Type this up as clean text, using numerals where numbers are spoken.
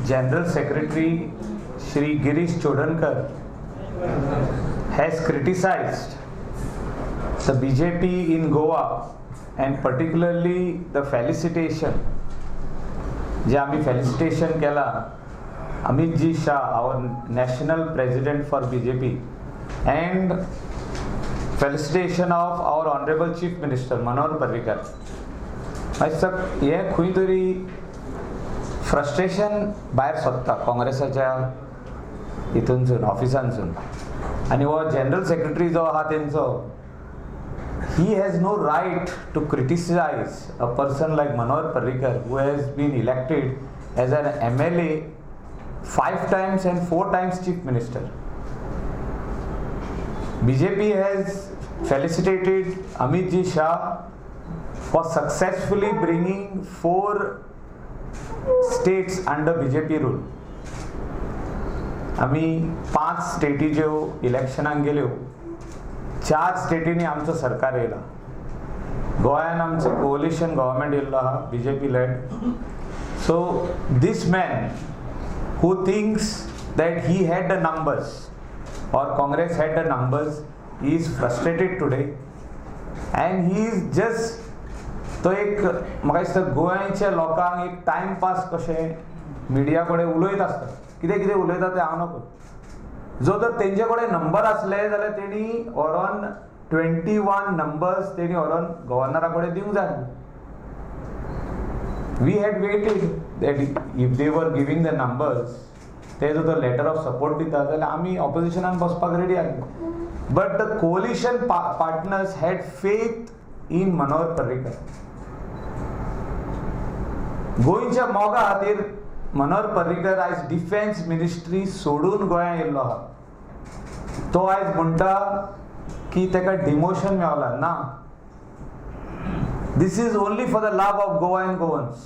General Secretary Shri Girish Chodankar has criticized the BJP in Goa and particularly the felicitation. जे आम्ही felicitation केला Amit Ji Shah, our national president for BJP, and felicitation of our honorable Chief Minister Manohar Parrikar. हे खंय तरी frustration भायर सोदता काँग्रेसाच्या हितूनसून ऑफिसांसून आनी हो general secretary जो आहा तेंचो he has no right to criticize a person like Manohar Parrikar who has been elected as an MLA 5 times and 4 times Chief Minister. BJP has felicitated Amit Ji Shah for successfully bringing 4 states under BJP rule. आम्ही 5 स्टेटी ज्यो इलेक्शनाक गेल्यो 4 स्टेटींनी आमचो सरकार येयला. गोंयान आमचो collision government येयल्लो आहा BJP led. So this man who thinks that he had the numbers or Congress had the numbers, he is frustrated today and he is just तो एक म्हाका दिसता गोंयच्या लोकांक एक टायम पास कशें मिडिया कडेन उलयत आसता कितें कितें उलयता तें हांव नकळो. जो जर तेंचे कडेन नंबर आसले जाल्यार तेणी व्हरोन 21 नंबर्स तेणी व्हरोन गव्हर्नरा कडेन दिवंक जाय. We had waited that if they were giving the numbers, they जो तो letter of support दिता जाल्यार आमी oppositionan बसपाक रेडी आसले. But the coalition partners had faith in Manohar Parrikar. गोंयच्या मोगा खातीर मनोहर पर्रीकर आयज डिफेन्स मिनिस्ट्री सोडून गोंयांत येयल्लो आहा. तो आयज म्हणटा की तेका डिमोशन मेवला. ना, this is only for the love of Goa and Goans.